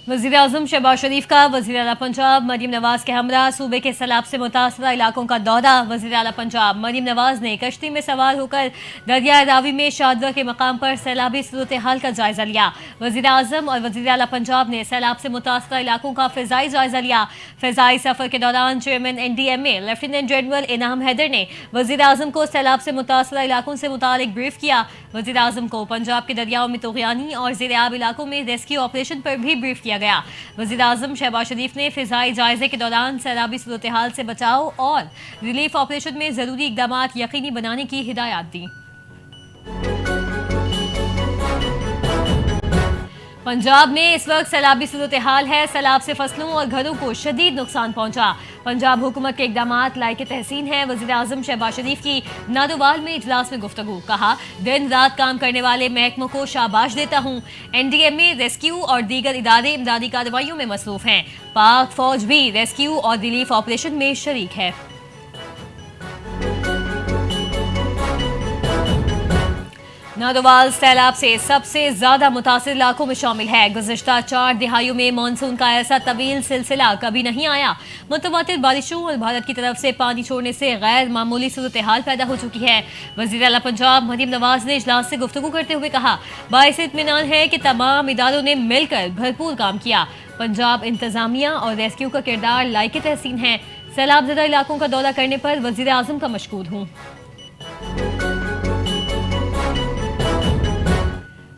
वज़ीर-ए-आज़म शहबाज शरीफ का वज़ीर आला पंजाब मरीम नवाज के हमरा सूबे के सैलाब से मुतासरा इलाकों का दौरा। वज़ीर आला पंजाब मरीम नवाज ने कश्ती में सवार होकर दरिया रावी में शादरा के मकाम पर सैलाबी सूरत हाल का जायजा लिया। वज़ीर-ए-आज़म और वज़ीर आला पंजाब ने सैलाब से मुतासरा इलाकों का फ़िज़ाई जायजा लिया। फ़िज़ाई सफ़र के दौरान चेयरमैन NDMA लेफ्टिनेंट जनरल इनाम हैदर ने वज़ीर-ए-आज़म को सैलाब से मुतासरा इलाकों से मुतालिक ब्रीफ किया। वज़ीर-ए-आज़म को पंजाब के दरियाओं में तूग़यानी और ज़ेर-ए-आब इलाकों में रेस्क्यू ऑपरेशन पर भी ब्रीफ किया गया। वज़ीर-ए-आज़म शहबाज शरीफ ने फ़िज़ाई जायजे के दौरान सैलाबी सूरत हाल से बचाव और रिलीफ ऑपरेशन में ज़रूरी इक़दामात यकीनी बनाने की हिदायत दी। पंजाब में इस वक्त सैलाबी सूरत हाल है। सैलाब से फसलों और घरों को शदीद नुकसान पहुंचा। पंजाब हुकूमत के इक़दामात लायके तहसीन है। वज़ीर-ए-आज़म शहबाज शरीफ की नारोवाल में इजलास में गुफ्तगू। कहा, दिन रात काम करने वाले महकमों को शाबाश देता हूँ। NDMA रेस्क्यू और दीगर इदारे इमदादी कार्रवाइयों में मसरूफ हैं। पाक फौज भी रेस्क्यू और रिलीफ ऑपरेशन में शरीक है। नारोवाल सैलाब से सबसे ज्यादा मुतासिर इलाकों में शामिल है। गुज़िश्ता 4 दिहाइयों में मानसून का ऐसा तवील सिलसिला कभी नहीं आया। मुतवातिर बारिशों और भारत की तरफ से पानी छोड़ने से गैर मामूली सूरत हाल पैदा हो चुकी है। वज़ीर आला पंजाब मरीम नवाज ने इजलास से गुफ्तगू करते हुए कहा, बाइस इत्मीनान है कि तमाम इदारों ने मिलकर भरपूर काम किया। पंजाब इंतजामिया और रेस्क्यू का किरदार लायके तहसीन है। सैलाब ज़दा इलाकों का दौरा करने पर वज़ीर-ए-आज़म का मशकूर हूँ।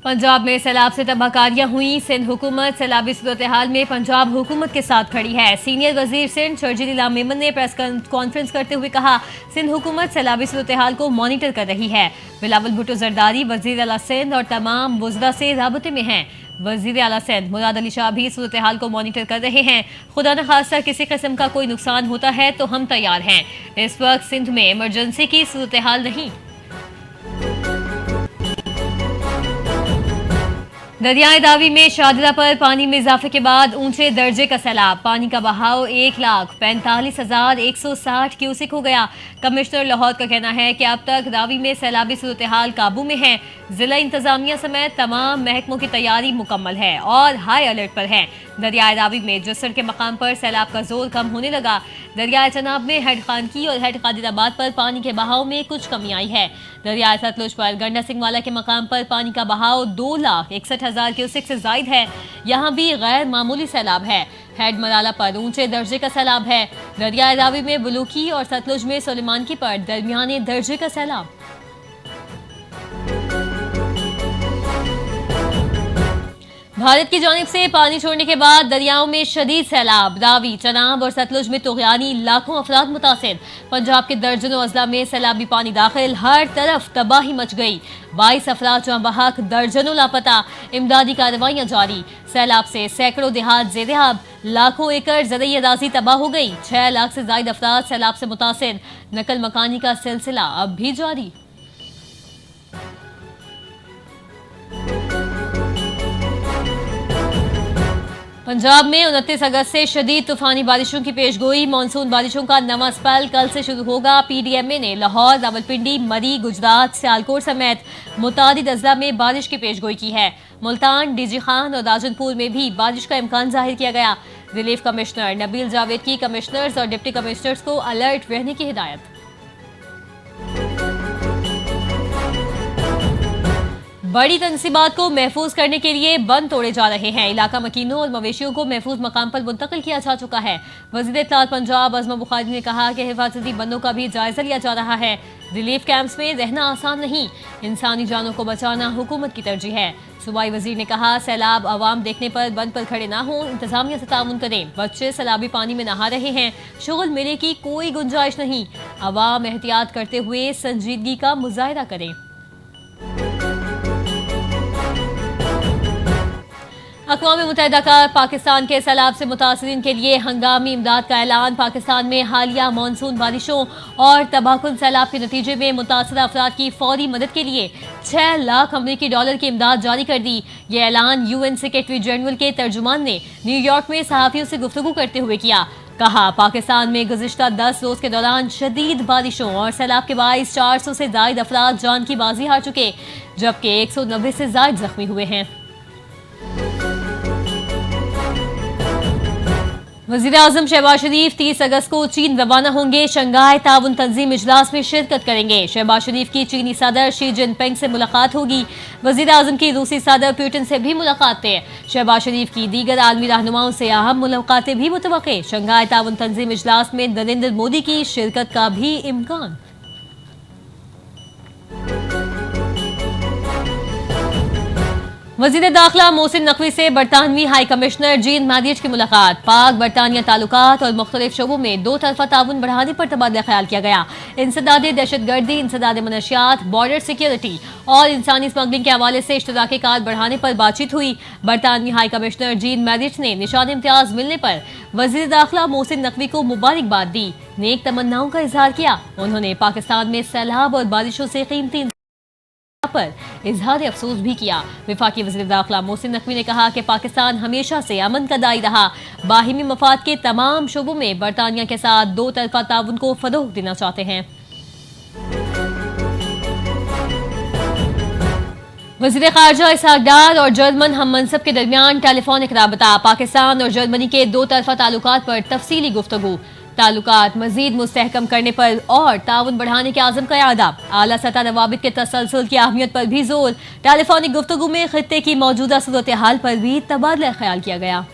पंजाब में सैलाब से तबाहकारियां हुई। सिंध हुकूमत सैलाबी सूरत हाल में पंजाब हुकूमत के साथ खड़ी है। सीनियर वजीर सिंध शर्जील इलाम मेमन ने प्रेस कॉन्फ्रेंस करते हुए कहा, सिंध हुकूमत सैलाबी सूरत हाल को मॉनिटर कर रही है। बिलावल भुट्टो जरदारी वजीर आला सिंध और तमाम वज़रा से राबते में हैं। वजीर आला सिंध मुराद अली शाह भी सूरत हाल को मॉनिटर कर रहे हैं। खुदा न खास्ता किसी किस्म का कोई नुकसान होता है तो हम तैयार हैं। इस वक्त सिंध में इमरजेंसी की सूरत हाल नहीं। दरियाए दावी में शादरा पर पानी में इजाफे के बाद ऊंचे दर्जे का सैलाब। पानी का बहाव 1,45,160 क्यूसिक हो गया। कमिश्नर लाहौर का कहना है कि अब तक रावी में सैलाबी सूरत हाल काबू में है। जिला इंतजामिया समेत तमाम महकमों की तैयारी मुकम्मल है और हाई अलर्ट पर है। दरियाए रावी में जसर के मकाम पर सैलाब का जोर कम होने लगा। दरियाए चनाब में हेड खानकी और हेड कादिराबाद पर पानी के बहाव में कुछ कमी आई है। दरियाए सतलुज पर गंडा सिंह वाला के मकाम पर पानी का बहाव 2,61,000 क्यूसिक से जायद है। यहाँ भी गैर मामूली सैलाब है। हेड मराला पर ऊंचे दर्जे का सैलाब है। दरियाए रावी में बलूकी और सतलुज में सुलेमानकी पर दरमियाने दर्जे का सैलाब। भारत की जानिब से पानी छोड़ने के बाद दरियाओं में शदीद सैलाब। रावी, चनाब और सतलुज में तूग़यानी, लाखों अफराद मुतासिर। पंजाब के दर्जनों अजला में सैलाबी पानी दाखिल, हर तरफ तबाही मच गई। 22 अफराद जहाँ बहक, दर्जनों लापता। इमदादी कार्रवाइयाँ जारी। सैलाब से सैकड़ों देहात ज़ेर-ए-आब, लाखों एकड़ ज़रई अराज़ी तबाह हो गई। 6 लाख से ज़ायद अफराद सैलाब से मुतासिर। नकल मकानी का सिलसिला अब भी जारी। पंजाब में 29 अगस्त से शदीद तूफानी बारिशों की पेशगोई। मानसून बारिशों का नवा स्पेल कल से शुरू होगा। PDMA ने लाहौर, रावलपिंडी, मरी, गुजरात, सियालकोट समेत मुतादिद अजला में बारिश की पेशगोई की है। मुल्तान, डीजी खान और राजनपुर में भी बारिश का इम्कान जाहिर किया गया। रिलीफ कमिश्नर नबील जावेद की कमिश्नर्स और डिप्टी कमिश्नर्स को अलर्ट रहने की हिदायत। बड़ी तनसीबात को महफूज करने के लिए बंद तोड़े जा रहे हैं। इलाका मकीनों और मवेशियों को महफूज मकाम पर मुंतकिल किया जा चुका है। वज़ीर इत्तलात पंजाब अज़मा बुखारी ने कहा कि हिफाजती बंदों का भी जायजा लिया जा रहा है। रिलीफ कैंप्स में रहना आसान नहीं। इंसानी जानों को बचाना हुकूमत की तरजीह है। सूबाई वजीर ने कहा, सैलाब आवाम देखने पर बंद पर खड़े ना हों, इंतजामिया से ताउन करें। बच्चे सैलाबी पानी में नहा रहे हैं, शुगल मिलने की कोई गुंजाइश नहीं। आवाम एहतियात करते हुए संजीदगी का मुजाहिरा करें। अक़वाम मुत्तहिदा का पाकिस्तान के सैलाब से मुतासरीन के लिए हंगामी इमदाद का ऐलान। पाकिस्तान में हालिया मानसून बारिशों और तबाहकुन सैलाब के नतीजे में मुतासरा अफराद की फौरी मदद के लिए 6 लाख अमरीकी डॉलर की इमदाद जारी कर दी। ये ऐलान UN सेक्रेटरी जनरल के तर्जुमान ने न्यूयॉर्क में सहाफ़ियों से गुफ्तगू करते हुए किया। कहा, पाकिस्तान में गुज़िश्ता 10 रोज़ के दौरान शदीद बारिशों और सैलाब के बाइस 400 से ज़ायद अफराद जान की बाजी हार चुके, जबकि 190 से ज़ायद जख्मी हुए हैं। वज़ीर-ए-आज़म शहबाज शरीफ 30 अगस्त को चीन रवाना होंगे। शंघाई ताउन तंजीम इजलास में शिरकत करेंगे। शहबाज शरीफ की चीनी सदर शी जिनपिंग से मुलाकात होगी। वज़ीर-ए-आज़म की रूसी सदर पुतिन से भी मुलाकात है। शहबाज शरीफ की दीगर आलमी रहनुमाओं से अहम मुलाकातें भी मुतवक्के। शंघाई ताउन तंजीम इजलास में नरेंद्र मोदी की शिरकत का भी इम्कान। वज़ीर दाखिला मोहसिन नकवी से बरतानवी हाई कमिश्नर जीन मैरियट की मुलाकात। पाक बरतानिया ताल्लुकात और मुख्तलिफ शोबों में दो तरफा ताउन बढ़ाने पर तबादला ख्याल किया गया। इंसदाद दहशतगर्दी, इंसदाद मनशियात, बॉर्डर सिक्योरिटी और इंसानी स्मगलिंग के हवाले से इश्तराकी कार बढ़ाने पर बातचीत हुई। बरतानवी हाई कमिश्नर जीन मैरियट ने निशान इम्तियाज मिलने पर वज़ीर दाखिला मोहसिन नकवी को मुबारकबाद दी, नेक तमन्नाओं का इजहार किया। उन्होंने पाकिस्तान में सैलाब और बारिशों से कीमती पर इजहार अफसोस भी किया। वफाकी वज़ीर दाखिला मोहसिन नकवी ने कहा कि पाकिस्तान हमेशा से अमन का दाई रहा। बाहिमी मफाद के तमाम शोबों में बरतानिया के साथ दो तरफा ताउन को फरोग देना चाहते हैं। वज़ीर ख़ारजा इसहाक डार और जर्मन हम मनसब के दरमियान टेलीफोनिक राबता। पाकिस्तान और जर्मनी के दो तरफा ताल्लुकात पर तफसीली गुफ्तगू। ताल्लुकात मजीद मुस्तहकम करने पर और ताउन बढ़ाने के आज़म का यादा। आला सतह रवाबित के तसलसल की अहमियत पर भी जोर। टेलीफोनिक गुफ्तगू में खित्ते की मौजूदा सूरत हाल पर भी तबादला ख्याल किया गया।